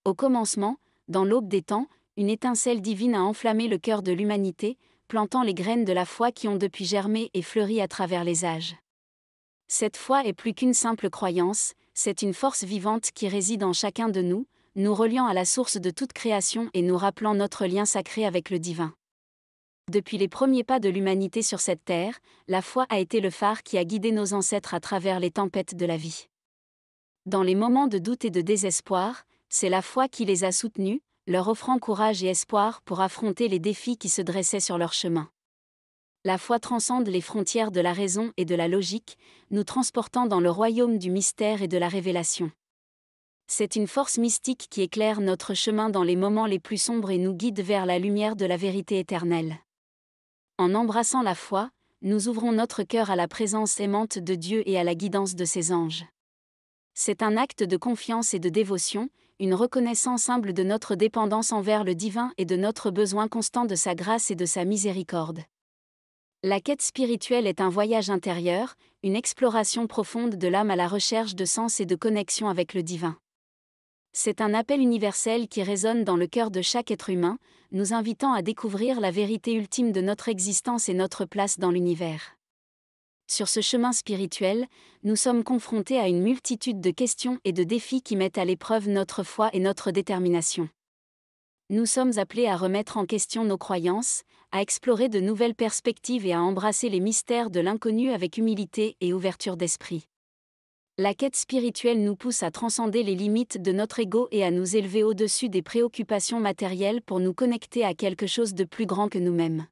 Au commencement, dans l'aube des temps, une étincelle divine a enflammé le cœur de l'humanité, plantant les graines de la foi qui ont depuis germé et fleuri à travers les âges. Cette foi est plus qu'une simple croyance, c'est une force vivante qui réside en chacun de nous, nous reliant à la source de toute création et nous rappelant notre lien sacré avec le divin. Depuis les premiers pas de l'humanité sur cette terre, la foi a été le phare qui a guidé nos ancêtres à travers les tempêtes de la vie. Dans les moments de doute et de désespoir, c'est la foi qui les a soutenus, leur offrant courage et espoir pour affronter les défis qui se dressaient sur leur chemin. La foi transcende les frontières de la raison et de la logique, nous transportant dans le royaume du mystère et de la révélation. C'est une force mystique qui éclaire notre chemin dans les moments les plus sombres et nous guide vers la lumière de la vérité éternelle. En embrassant la foi, nous ouvrons notre cœur à la présence aimante de Dieu et à la guidance de ses anges. C'est un acte de confiance et de dévotion, une reconnaissance humble de notre dépendance envers le divin et de notre besoin constant de sa grâce et de sa miséricorde. La quête spirituelle est un voyage intérieur, une exploration profonde de l'âme à la recherche de sens et de connexion avec le divin. C'est un appel universel qui résonne dans le cœur de chaque être humain, nous invitant à découvrir la vérité ultime de notre existence et notre place dans l'univers. Sur ce chemin spirituel, nous sommes confrontés à une multitude de questions et de défis qui mettent à l'épreuve notre foi et notre détermination. Nous sommes appelés à remettre en question nos croyances, à explorer de nouvelles perspectives et à embrasser les mystères de l'inconnu avec humilité et ouverture d'esprit. La quête spirituelle nous pousse à transcender les limites de notre ego et à nous élever au-dessus des préoccupations matérielles pour nous connecter à quelque chose de plus grand que nous-mêmes.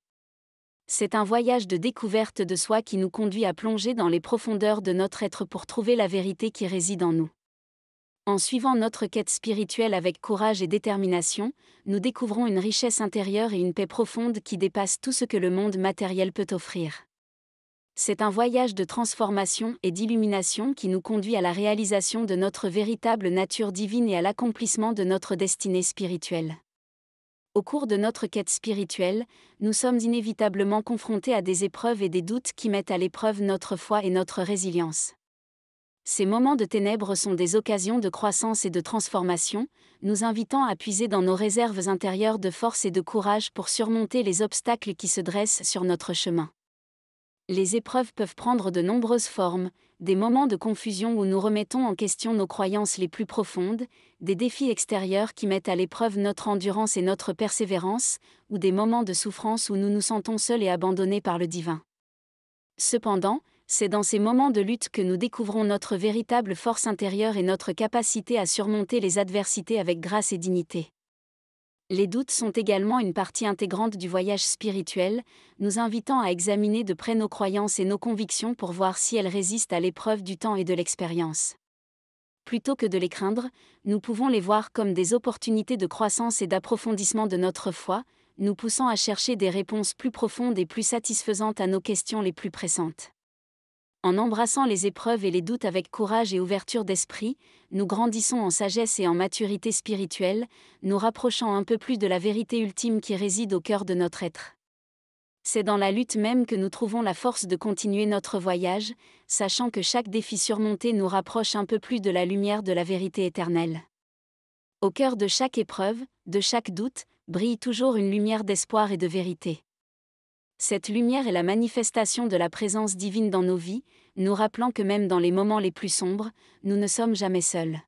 C'est un voyage de découverte de soi qui nous conduit à plonger dans les profondeurs de notre être pour trouver la vérité qui réside en nous. En suivant notre quête spirituelle avec courage et détermination, nous découvrons une richesse intérieure et une paix profonde qui dépasse tout ce que le monde matériel peut offrir. C'est un voyage de transformation et d'illumination qui nous conduit à la réalisation de notre véritable nature divine et à l'accomplissement de notre destinée spirituelle. Au cours de notre quête spirituelle, nous sommes inévitablement confrontés à des épreuves et des doutes qui mettent à l'épreuve notre foi et notre résilience. Ces moments de ténèbres sont des occasions de croissance et de transformation, nous invitant à puiser dans nos réserves intérieures de force et de courage pour surmonter les obstacles qui se dressent sur notre chemin. Les épreuves peuvent prendre de nombreuses formes, des moments de confusion où nous remettons en question nos croyances les plus profondes, des défis extérieurs qui mettent à l'épreuve notre endurance et notre persévérance, ou des moments de souffrance où nous nous sentons seuls et abandonnés par le divin. Cependant, c'est dans ces moments de lutte que nous découvrons notre véritable force intérieure et notre capacité à surmonter les adversités avec grâce et dignité. Les doutes sont également une partie intégrante du voyage spirituel, nous invitant à examiner de près nos croyances et nos convictions pour voir si elles résistent à l'épreuve du temps et de l'expérience. Plutôt que de les craindre, nous pouvons les voir comme des opportunités de croissance et d'approfondissement de notre foi, nous poussant à chercher des réponses plus profondes et plus satisfaisantes à nos questions les plus pressantes. En embrassant les épreuves et les doutes avec courage et ouverture d'esprit, nous grandissons en sagesse et en maturité spirituelle, nous rapprochant un peu plus de la vérité ultime qui réside au cœur de notre être. C'est dans la lutte même que nous trouvons la force de continuer notre voyage, sachant que chaque défi surmonté nous rapproche un peu plus de la lumière de la vérité éternelle. Au cœur de chaque épreuve, de chaque doute, brille toujours une lumière d'espoir et de vérité. Cette lumière est la manifestation de la présence divine dans nos vies, nous rappelant que même dans les moments les plus sombres, nous ne sommes jamais seuls.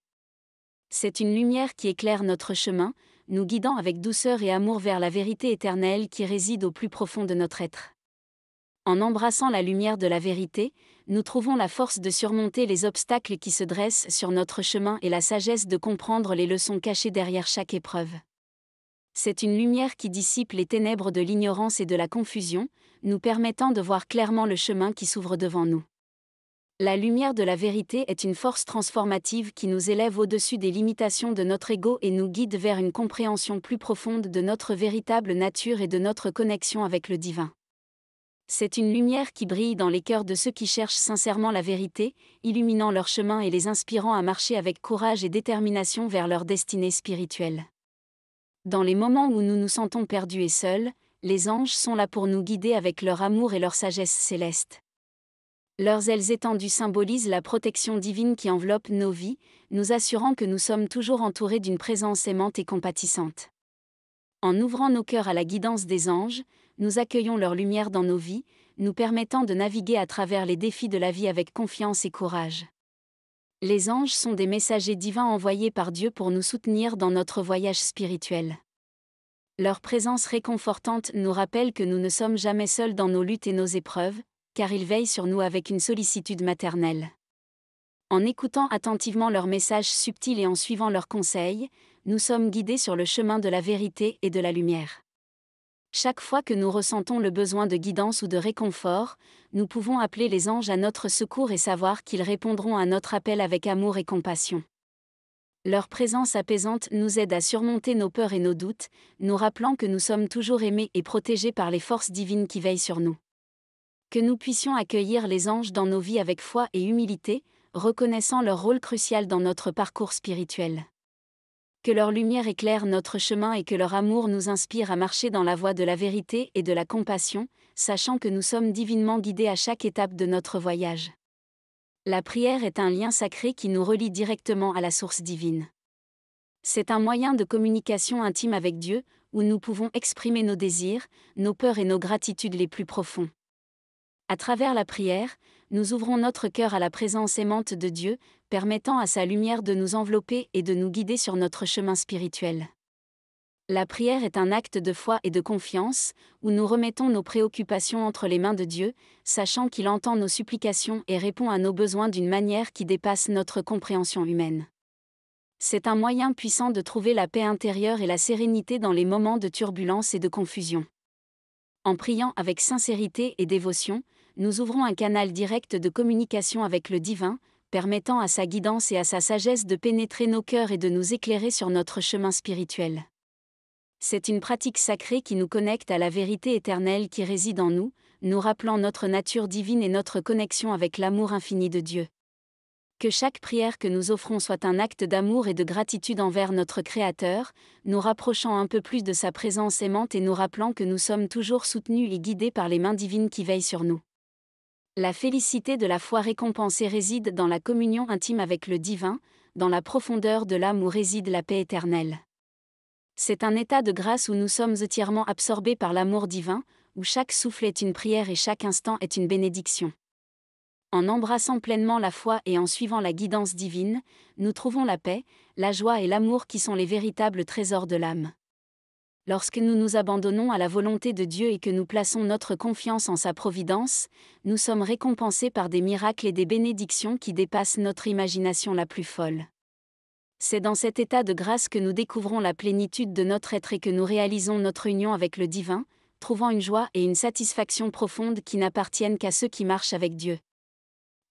C'est une lumière qui éclaire notre chemin, nous guidant avec douceur et amour vers la vérité éternelle qui réside au plus profond de notre être. En embrassant la lumière de la vérité, nous trouvons la force de surmonter les obstacles qui se dressent sur notre chemin et la sagesse de comprendre les leçons cachées derrière chaque épreuve. C'est une lumière qui dissipe les ténèbres de l'ignorance et de la confusion, nous permettant de voir clairement le chemin qui s'ouvre devant nous. La lumière de la vérité est une force transformative qui nous élève au-dessus des limitations de notre ego et nous guide vers une compréhension plus profonde de notre véritable nature et de notre connexion avec le divin. C'est une lumière qui brille dans les cœurs de ceux qui cherchent sincèrement la vérité, illuminant leur chemin et les inspirant à marcher avec courage et détermination vers leur destinée spirituelle. Dans les moments où nous nous sentons perdus et seuls, les anges sont là pour nous guider avec leur amour et leur sagesse céleste. Leurs ailes étendues symbolisent la protection divine qui enveloppe nos vies, nous assurant que nous sommes toujours entourés d'une présence aimante et compatissante. En ouvrant nos cœurs à la guidance des anges, nous accueillons leur lumière dans nos vies, nous permettant de naviguer à travers les défis de la vie avec confiance et courage. Les anges sont des messagers divins envoyés par Dieu pour nous soutenir dans notre voyage spirituel. Leur présence réconfortante nous rappelle que nous ne sommes jamais seuls dans nos luttes et nos épreuves, car ils veillent sur nous avec une sollicitude maternelle. En écoutant attentivement leurs messages subtils et en suivant leurs conseils, nous sommes guidés sur le chemin de la vérité et de la lumière. Chaque fois que nous ressentons le besoin de guidance ou de réconfort, nous pouvons appeler les anges à notre secours et savoir qu'ils répondront à notre appel avec amour et compassion. Leur présence apaisante nous aide à surmonter nos peurs et nos doutes, nous rappelant que nous sommes toujours aimés et protégés par les forces divines qui veillent sur nous. Que nous puissions accueillir les anges dans nos vies avec foi et humilité, reconnaissant leur rôle crucial dans notre parcours spirituel. Que leur lumière éclaire notre chemin et que leur amour nous inspire à marcher dans la voie de la vérité et de la compassion, sachant que nous sommes divinement guidés à chaque étape de notre voyage. La prière est un lien sacré qui nous relie directement à la source divine. C'est un moyen de communication intime avec Dieu, où nous pouvons exprimer nos désirs, nos peurs et nos gratitudes les plus profonds. À travers la prière, nous ouvrons notre cœur à la présence aimante de Dieu, permettant à sa lumière de nous envelopper et de nous guider sur notre chemin spirituel. La prière est un acte de foi et de confiance, où nous remettons nos préoccupations entre les mains de Dieu, sachant qu'il entend nos supplications et répond à nos besoins d'une manière qui dépasse notre compréhension humaine. C'est un moyen puissant de trouver la paix intérieure et la sérénité dans les moments de turbulence et de confusion. En priant avec sincérité et dévotion, nous ouvrons un canal direct de communication avec le divin, permettant à sa guidance et à sa sagesse de pénétrer nos cœurs et de nous éclairer sur notre chemin spirituel. C'est une pratique sacrée qui nous connecte à la vérité éternelle qui réside en nous, nous rappelant notre nature divine et notre connexion avec l'amour infini de Dieu. Que chaque prière que nous offrons soit un acte d'amour et de gratitude envers notre Créateur, nous rapprochant un peu plus de sa présence aimante et nous rappelant que nous sommes toujours soutenus et guidés par les mains divines qui veillent sur nous. La félicité de la foi récompensée réside dans la communion intime avec le divin, dans la profondeur de l'âme où réside la paix éternelle. C'est un état de grâce où nous sommes entièrement absorbés par l'amour divin, où chaque souffle est une prière et chaque instant est une bénédiction. En embrassant pleinement la foi et en suivant la guidance divine, nous trouvons la paix, la joie et l'amour qui sont les véritables trésors de l'âme. Lorsque nous nous abandonnons à la volonté de Dieu et que nous plaçons notre confiance en sa providence, nous sommes récompensés par des miracles et des bénédictions qui dépassent notre imagination la plus folle. C'est dans cet état de grâce que nous découvrons la plénitude de notre être et que nous réalisons notre union avec le divin, trouvant une joie et une satisfaction profonde qui n'appartiennent qu'à ceux qui marchent avec Dieu.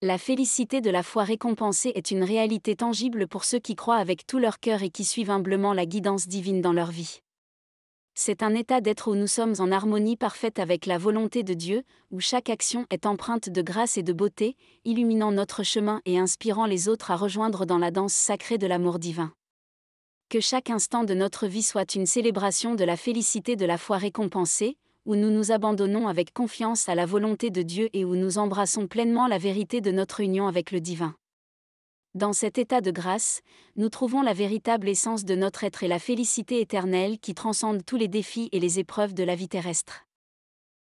La félicité de la foi récompensée est une réalité tangible pour ceux qui croient avec tout leur cœur et qui suivent humblement la guidance divine dans leur vie. C'est un état d'être où nous sommes en harmonie parfaite avec la volonté de Dieu, où chaque action est empreinte de grâce et de beauté, illuminant notre chemin et inspirant les autres à rejoindre dans la danse sacrée de l'amour divin. Que chaque instant de notre vie soit une célébration de la félicité de la foi récompensée, où nous nous abandonnons avec confiance à la volonté de Dieu et où nous embrassons pleinement la vérité de notre union avec le divin. Dans cet état de grâce, nous trouvons la véritable essence de notre être et la félicité éternelle qui transcende tous les défis et les épreuves de la vie terrestre.